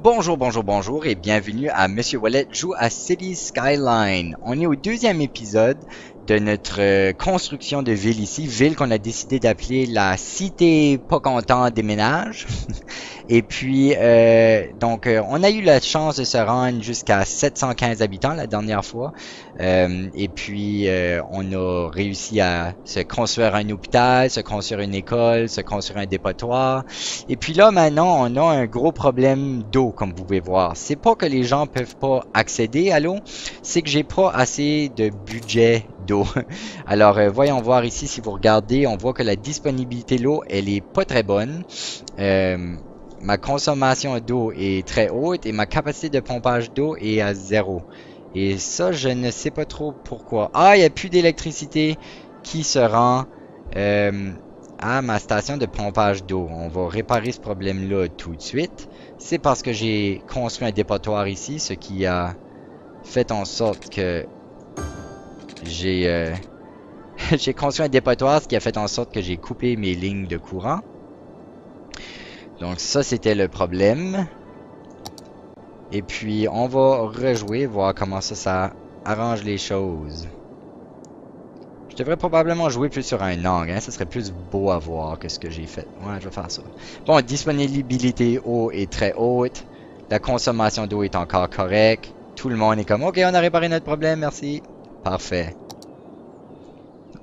Bonjour, bonjour, bonjour et bienvenue à Monsieur Wallet joue à City Skyline. On est au deuxième épisode de notre construction de ville ici, ville qu'on a décidé d'appeler la Cité Pas-Content déménage. Et puis, on a eu la chance de se rendre jusqu'à 715 habitants la dernière fois. On a réussi à se construire un hôpital, se construire une école, se construire un dépotoir. Et puis là, maintenant, on a un gros problème d'eau, comme vous pouvez voir. C'est pas que les gens peuvent pas accéder à l'eau, c'est que j'ai pas assez de budget d'eau. Alors, voyons voir ici, si vous regardez, on voit que la disponibilité de l'eau, elle est pas très bonne. Ma consommation d'eau est très haute et ma capacité de pompage d'eau est à 0. Et ça, je ne sais pas trop pourquoi. Ah, il n'y a plus d'électricité qui se rend à ma station de pompage d'eau. On va réparer ce problème-là tout de suite. C'est parce que j'ai construit un dépotoir ici, ce qui a fait en sorte que j'ai construit un dépotoir, ce qui a fait en sorte que j'ai coupé mes lignes de courant. Donc ça, c'était le problème. Et puis, on va rejouer, voir comment ça arrange les choses. Je devrais probablement jouer plus sur un angle, hein? Ça serait plus beau à voir que ce que j'ai fait. Ouais, je vais faire ça. Bon, disponibilité eau est très haute. La consommation d'eau est encore correcte. Tout le monde est comme, OK, on a réparé notre problème, merci. Parfait.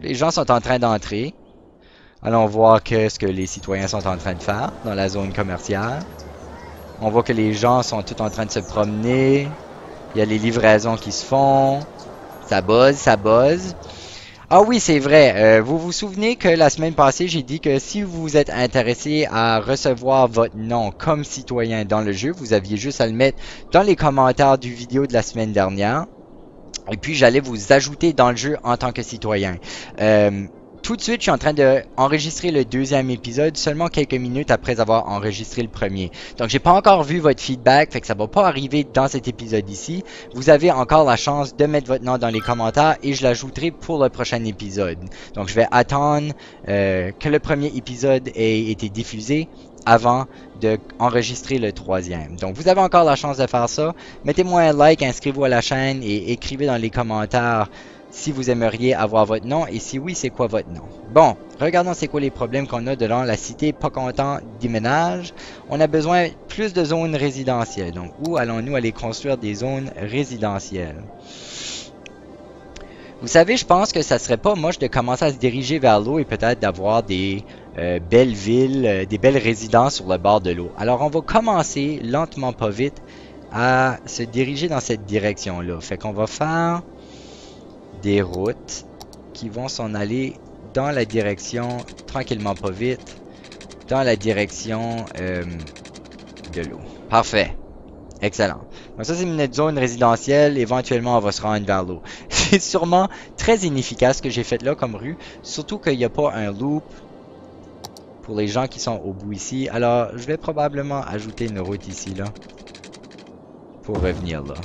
Les gens sont en train d'entrer. Allons voir ce que les citoyens sont en train de faire dans la zone commerciale. On voit que les gens sont tous en train de se promener. Il y a les livraisons qui se font. Ça buzz, ça buzz. Ah oui, c'est vrai. Vous vous souvenez que la semaine passée, j'ai dit que si vous êtes intéressé à recevoir votre nom comme citoyen dans le jeu, vous aviez juste à le mettre dans les commentaires du vidéo de la semaine dernière. Et puis, j'allais vous ajouter dans le jeu en tant que citoyen. Tout de suite, je suis en train d'enregistrer le deuxième épisode seulement quelques minutes après avoir enregistré le premier. Donc, j'ai pas encore vu votre feedback, fait que ça va pas arriver dans cet épisode ici. Vous avez encore la chance de mettre votre nom dans les commentaires et je l'ajouterai pour le prochain épisode. Donc, je vais attendre que le premier épisode ait été diffusé avant d'enregistrer le troisième. Donc, vous avez encore la chance de faire ça. Mettez-moi un like, inscrivez-vous à la chaîne et écrivez dans les commentaires si vous aimeriez avoir votre nom et si oui, c'est quoi votre nom. Bon, regardons c'est quoi les problèmes qu'on a dans la cité Pas-Content déménage. On a besoin plus de zones résidentielles. Donc, où allons-nous aller construire des zones résidentielles? Vous savez, je pense que ça serait pas moche de commencer à se diriger vers l'eau et peut-être d'avoir des belles villes, des belles résidences sur le bord de l'eau. Alors, on va commencer lentement, pas vite, à se diriger dans cette direction-là. Fait qu'on va faire des routes qui vont s'en aller dans la direction, tranquillement pas vite, dans la direction de l'eau. Parfait. Excellent. Donc ça, c'est une zone résidentielle. Éventuellement, on va se rendre vers l'eau. C'est sûrement très inefficace ce que j'ai fait là comme rue. Surtout qu'il n'y a pas un loop pour les gens qui sont au bout ici. Alors, je vais probablement ajouter une route ici, là, pour revenir là.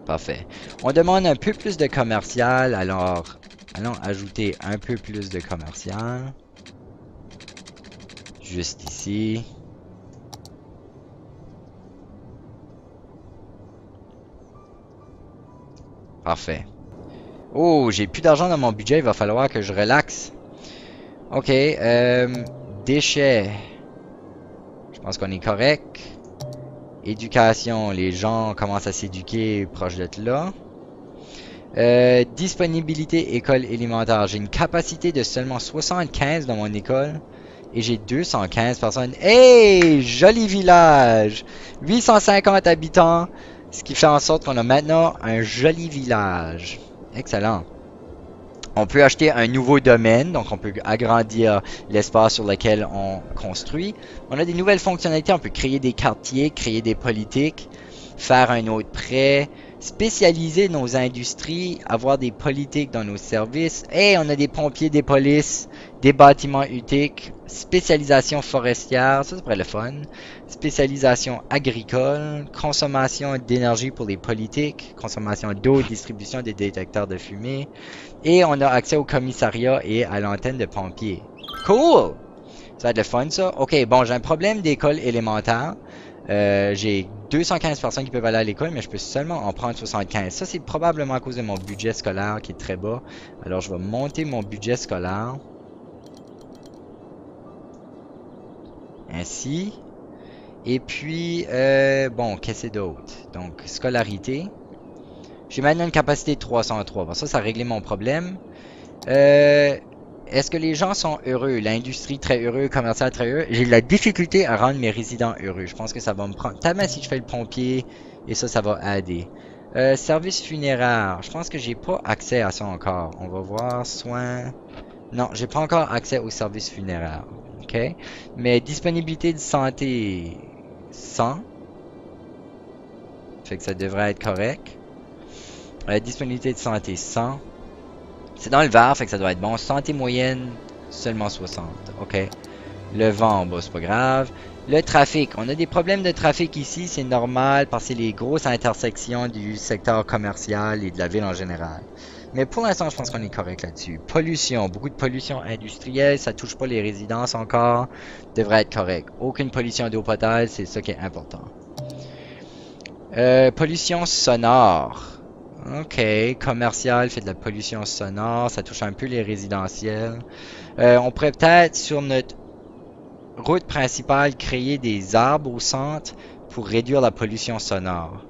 Parfait. On demande un peu plus de commercial, alors allons ajouter un peu plus de commercial. Juste ici. Parfait. Oh, j'ai plus d'argent dans mon budget, il va falloir que je relaxe. Ok, déchets. Je pense qu'on est correct. Éducation, les gens commencent à s'éduquer proche d'être là. Disponibilité école élémentaire. J'ai une capacité de seulement 75 dans mon école. Et j'ai 215 personnes. Hey! Joli village! 850 habitants. Ce qui fait en sorte qu'on a maintenant un joli village. Excellent. On peut acheter un nouveau domaine, donc on peut agrandir l'espace sur lequel on construit. On a des nouvelles fonctionnalités, on peut créer des quartiers, créer des politiques, faire un autre prêt, spécialiser nos industries, avoir des politiques dans nos services. Et on a des pompiers, des polices, des bâtiments utiques, spécialisation forestière, ça pourrait être le fun. Spécialisation agricole, consommation d'énergie pour les politiques, consommation d'eau, distribution des détecteurs de fumée. Et on a accès au commissariat et à l'antenne de pompiers. Cool! Ça va être le fun, ça. Ok, bon, j'ai un problème d'école élémentaire. J'ai 215 personnes qui peuvent aller à l'école, mais je peux seulement en prendre 75. Ça, c'est probablement à cause de mon budget scolaire qui est très bas. Alors, je vais monter mon budget scolaire. Ainsi. Et puis, bon, qu'est-ce que c'est d'autre? Donc, scolarité. J'ai maintenant une capacité de 303. Bon, ça a réglé mon problème. Est-ce que les gens sont heureux? L'industrie très heureux, commercial très heureux. J'ai de la difficulté à rendre mes résidents heureux. Je pense que ça va me prendre... Tellement si je fais le pompier, et ça va aider. Service funéraire. Je pense que j'ai pas accès à ça encore. On va voir, soins... Non, j'ai pas encore accès au service funéraire. OK? Mais disponibilité de santé, 100. Fait que ça devrait être correct. Disponibilité de santé, 100. C'est dans le vert, fait que ça doit être bon. Santé moyenne, seulement 60. OK. Le vent, bah, c'est pas grave. Le trafic. On a des problèmes de trafic ici, c'est normal parce que c'est les grosses intersections du secteur commercial et de la ville en général. Mais pour l'instant, je pense qu'on est correct là-dessus. Pollution. Beaucoup de pollution industrielle. Ça touche pas les résidences encore. Devrait être correct. Aucune pollution d'eau potable, c'est ça qui est important. Pollution sonore. Ok, commercial fait de la pollution sonore, ça touche un peu les résidentiels. On pourrait peut-être sur notre route principale créer des arbres au centre pour réduire la pollution sonore.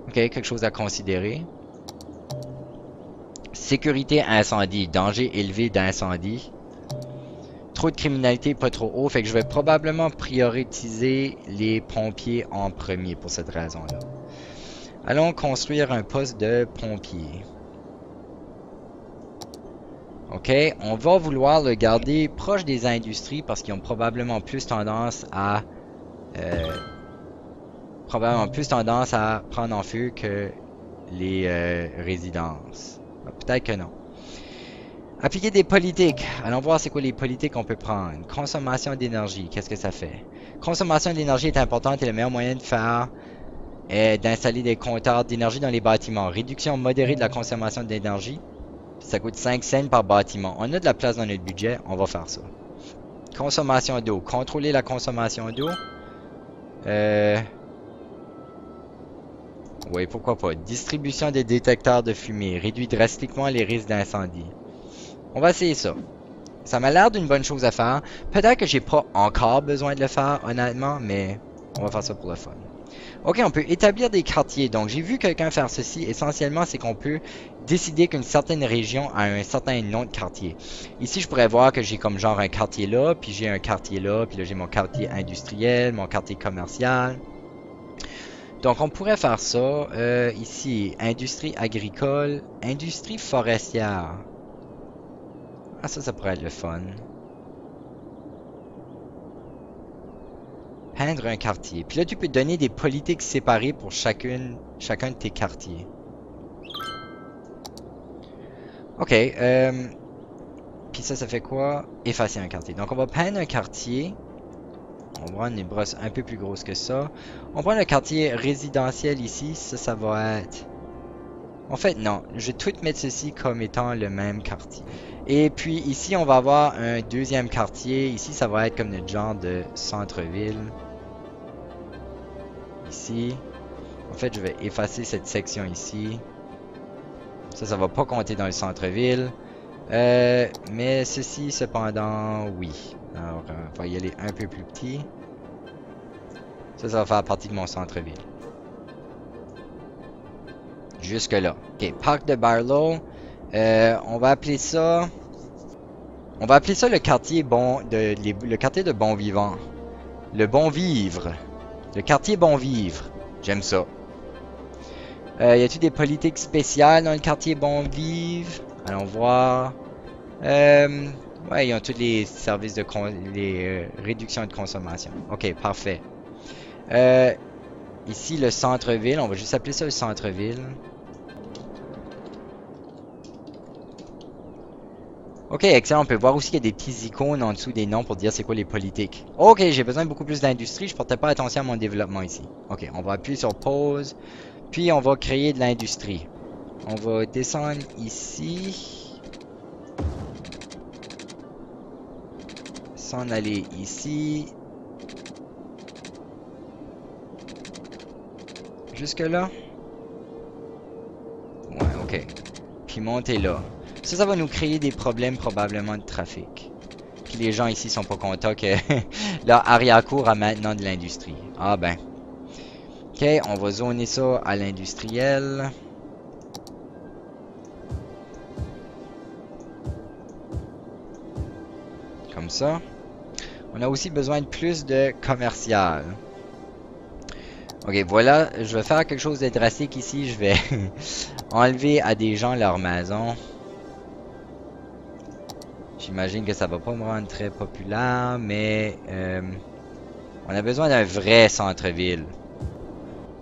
Ok, quelque chose à considérer. Sécurité incendie, danger élevé d'incendie. Trop de criminalité, pas trop haut, fait que je vais probablement prioriser les pompiers en premier pour cette raison-là. Allons construire un poste de pompier. OK, on va vouloir le garder proche des industries parce qu'ils ont probablement plus tendance à prendre en feu que les résidences. Peut-être que non. Appliquer des politiques. Allons voir c'est quoi les politiques qu'on peut prendre. Consommation d'énergie, qu'est-ce que ça fait? Consommation d'énergie est importante et le meilleur moyen de faire est d'installer des compteurs d'énergie dans les bâtiments. Réduction modérée de la consommation d'énergie. Ça coûte 5 cents par bâtiment. On a de la place dans notre budget, on va faire ça. Consommation d'eau. Contrôler la consommation d'eau. Oui, pourquoi pas. Distribution des détecteurs de fumée. Réduit drastiquement les risques d'incendie. On va essayer ça. Ça m'a l'air d'une bonne chose à faire. Peut-être que j'ai pas encore besoin de le faire, honnêtement, mais on va faire ça pour le fun. Ok, on peut établir des quartiers. Donc, j'ai vu quelqu'un faire ceci. Essentiellement, c'est qu'on peut décider qu'une certaine région a un certain nom de quartier. Ici, je pourrais voir que j'ai comme genre un quartier là, puis j'ai un quartier là, puis là, j'ai mon quartier industriel, mon quartier commercial. Donc, on pourrait faire ça. Ici, industrie agricole, industrie forestière. Ah, ça pourrait être le fun. Peindre un quartier. Puis là, tu peux donner des politiques séparées pour chacun de tes quartiers. Ok. Puis ça fait quoi? Effacer un quartier. Donc, on va peindre un quartier. On va prendre une brosse un peu plus grosse que ça. On prend le quartier résidentiel ici. Ça va être... En fait, non. Je vais tout mettre ceci comme étant le même quartier. Et puis ici, on va avoir un deuxième quartier. Ici, ça va être comme notre genre de centre-ville. Ici. En fait, je vais effacer cette section ici. Ça va pas compter dans le centre-ville. Mais ceci, cependant, oui. Alors, on va y aller un peu plus petit. Ça va faire partie de mon centre-ville. Jusque là. Ok, parc de Barlow. On va appeler ça... On va appeler ça le quartier le quartier de Bon Vivant. Le Bon Vivre. Le quartier Bon Vivre. J'aime ça. Y a-t-il des politiques spéciales dans le quartier Bon Vivre? Allons voir. Ouais, ils ont tous les services de réductions de consommation. Ok, parfait. Ici, le centre-ville. On va juste appeler ça le centre-ville. Ok, excellent. On peut voir aussi qu'il y a des petits icônes en dessous des noms pour dire c'est quoi les politiques. Ok, j'ai besoin de beaucoup plus d'industrie. Je portais pas attention à mon développement ici. Ok, on va appuyer sur pause. Puis on va créer de l'industrie. On va descendre ici. s'en aller ici. Jusque là? Ouais, ok. Puis monter là. Ça va nous créer des problèmes probablement de trafic. Puis les gens ici sont pas contents que leur arrière-cour a maintenant de l'industrie. Ah ben. Ok, on va zoner ça à l'industriel. Comme ça. On a aussi besoin de plus de commercial. Ok, voilà, je vais faire quelque chose de drastique ici. Je vais enlever à des gens leur maison. J'imagine que ça va pas me rendre très populaire, mais on a besoin d'un vrai centre-ville.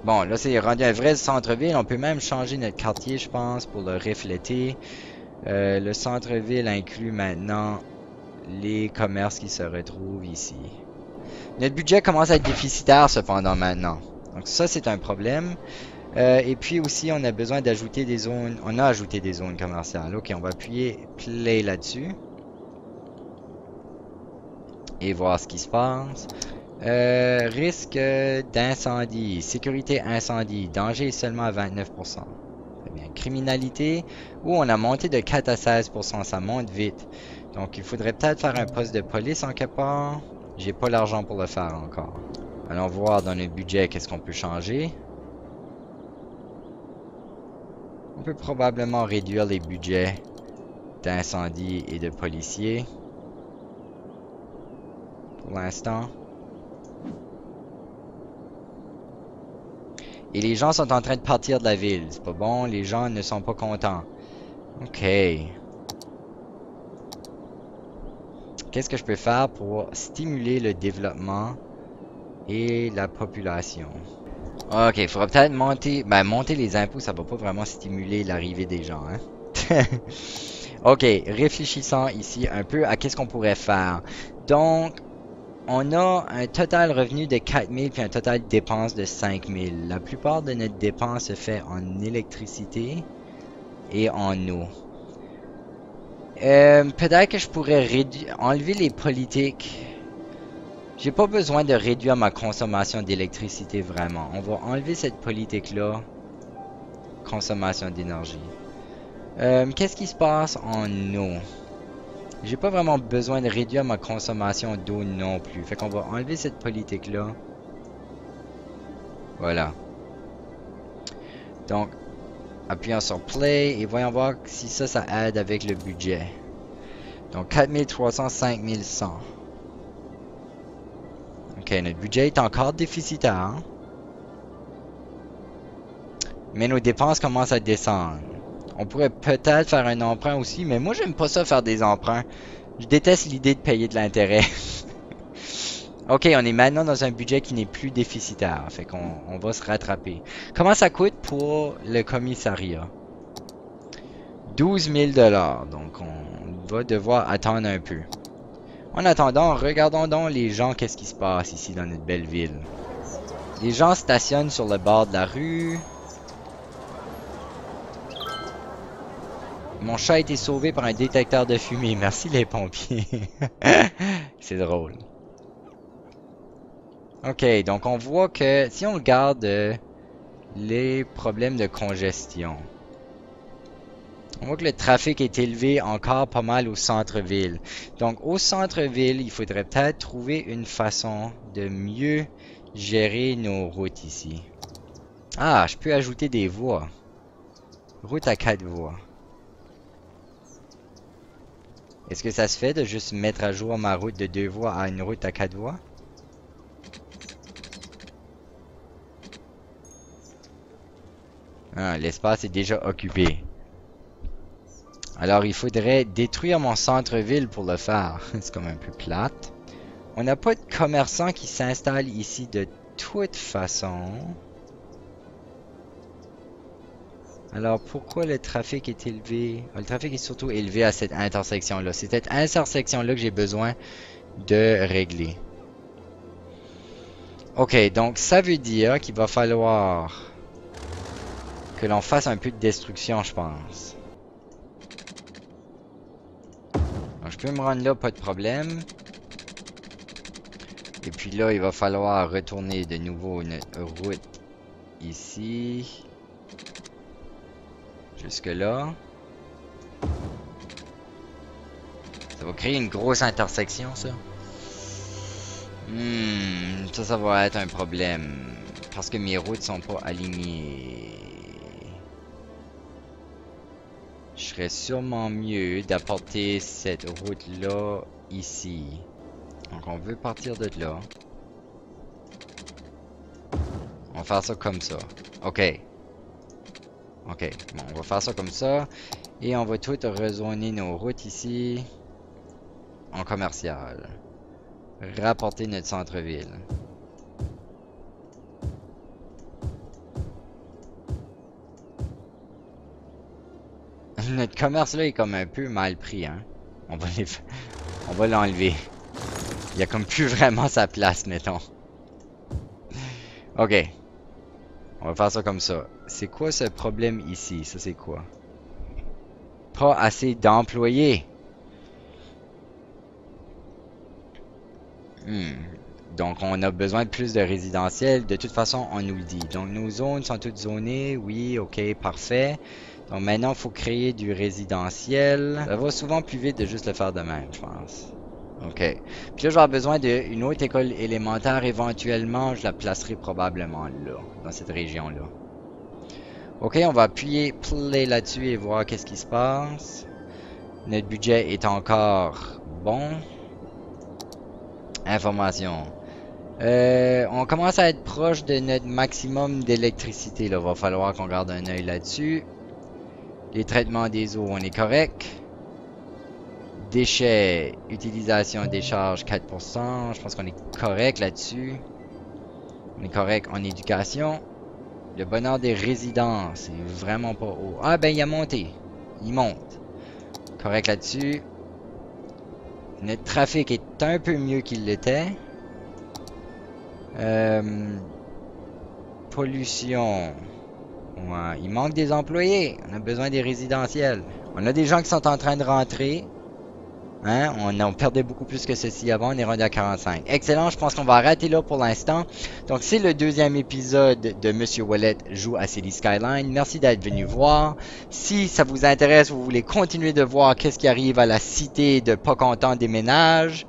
Bon, là c'est rendu un vrai centre-ville. On peut même changer notre quartier, je pense, pour le refléter. Le centre-ville inclut maintenant les commerces qui se retrouvent ici. Notre budget commence à être déficitaire cependant maintenant. Donc ça c'est un problème. Et puis aussi on a besoin d'ajouter des zones. On a ajouté des zones commerciales. Ok, on va appuyer play là-dessus. Et voir ce qui se passe. Risque d'incendie. Sécurité incendie. Danger est seulement à 29%. Très bien. Criminalité. On a monté de 4 à 16%. Ça monte vite. Donc il faudrait peut-être faire un poste de police en quelque part. J'ai pas l'argent pour le faire encore. Allons voir dans notre budget qu'est-ce qu'on peut changer. On peut probablement réduire les budgets d'incendie et de policiers. Pour l'instant. Et les gens sont en train de partir de la ville. C'est pas bon, les gens ne sont pas contents. Ok. Qu'est-ce que je peux faire pour stimuler le développement et la population? Ok, il faudra peut-être monter... Ben, monter les impôts, ça va pas vraiment stimuler l'arrivée des gens, hein? Ok, réfléchissons ici un peu à qu'est-ce qu'on pourrait faire. Donc, on a un total revenu de 4000 puis un total de dépenses de 5000. La plupart de notre dépense se fait en électricité et en eau. Peut-être que je pourrais enlever les politiques. J'ai pas besoin de réduire ma consommation d'électricité vraiment. On va enlever cette politique-là. Consommation d'énergie. Qu'est-ce qui se passe en eau? J'ai pas vraiment besoin de réduire ma consommation d'eau non plus. Fait qu'on va enlever cette politique-là. Voilà. Donc, appuyons sur play et voyons voir si ça aide avec le budget. Donc 4300, 5100. Ok, notre budget est encore déficitaire. Hein? Mais nos dépenses commencent à descendre. On pourrait peut-être faire un emprunt aussi, mais moi j'aime pas ça faire des emprunts. Je déteste l'idée de payer de l'intérêt. Ok, on est maintenant dans un budget qui n'est plus déficitaire. Fait qu'on va se rattraper. Comment ça coûte pour le commissariat? 12 000 $. Donc on va devoir attendre un peu. En attendant, regardons donc les gens, qu'est-ce qui se passe ici dans notre belle ville. Les gens stationnent sur le bord de la rue. Mon chat a été sauvé par un détecteur de fumée. Merci les pompiers. C'est drôle. Ok, donc on voit que si on regarde les problèmes de congestion, on voit que le trafic est élevé encore pas mal au centre-ville. Donc au centre-ville, il faudrait peut-être trouver une façon de mieux gérer nos routes ici. Ah, je peux ajouter des voies. Route à 4 voies. Est-ce que ça se fait de juste mettre à jour ma route de 2 voies à une route à 4 voies? Ah, l'espace est déjà occupé. Alors il faudrait détruire mon centre-ville pour le faire. C'est comme un peu plate. On n'a pas de commerçants qui s'installent ici de toute façon. Alors pourquoi le trafic est élevé? Le trafic est surtout élevé à cette intersection-là. C'est cette intersection-là que j'ai besoin de régler. Ok, donc ça veut dire qu'il va falloir que l'on fasse un peu de destruction, je pense. Donc, je peux me rendre là, pas de problème. Et puis là, il va falloir retourner de nouveau notre route ici. Jusque là. Ça va créer une grosse intersection, ça. Ça va être un problème. Parce que mes routes sont pas alignées. Je serais sûrement mieux d'apporter cette route-là ici. Donc on veut partir de là. On va faire ça comme ça. Ok. Ok. Bon, on va faire ça comme ça. Et on va tout rezoner nos routes ici. En commercial. Rapporter notre centre-ville. Notre commerce là est comme un peu mal pris, hein. On va l'enlever. Il y a comme plus vraiment sa place, mettons. Ok. On va faire ça comme ça. C'est quoi ce problème ici? Ça c'est quoi? Pas assez d'employés. Donc on a besoin de plus de résidentiels. De toute façon, on nous le dit. Donc nos zones sont toutes zonées. Oui, ok, parfait. Donc maintenant, il faut créer du résidentiel. Ça va souvent plus vite de juste le faire de même, je pense. Ok. Puis là, j'aurai besoin d'une autre école élémentaire. Éventuellement, je la placerai probablement là, dans cette région-là. Ok, on va appuyer play là-dessus et voir qu'est-ce qui se passe. Notre budget est encore bon. Information. On commence à être proche de notre maximum d'électricité. Il va falloir qu'on garde un œil là-dessus. Les traitements des eaux, on est correct. Déchets, utilisation des charges 4%. Je pense qu'on est correct là-dessus. On est correct en éducation. Le bonheur des résidents, c'est vraiment pas haut. Ah ben il a monté. Il monte. Correct là-dessus. Notre trafic est un peu mieux qu'il l'était. Pollution. Ouais, il manque des employés. On a besoin des résidentiels. On a des gens qui sont en train de rentrer. Hein? On en perdait beaucoup plus que ceci avant. On est rendu à 45. Excellent. Je pense qu'on va arrêter là pour l'instant. Donc, c'est le deuxième épisode de Monsieur Ouellet joue à Cities Skylines. Merci d'être venu voir. Si ça vous intéresse, vous voulez continuer de voir qu'est-ce qui arrive à la cité de Pocahontas déménage,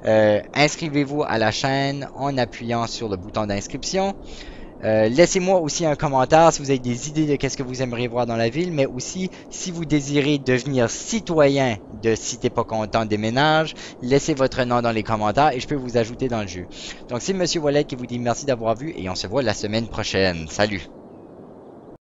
inscrivez-vous à la chaîne en appuyant sur le bouton d'inscription. Laissez-moi aussi un commentaire si vous avez des idées de qu'est-ce que vous aimeriez voir dans la ville, mais aussi si vous désirez devenir citoyen de Cité Pocahontas déménage, laissez votre nom dans les commentaires et je peux vous ajouter dans le jeu. Donc c'est Monsieur Ouellet qui vous dit merci d'avoir vu et on se voit la semaine prochaine. Salut!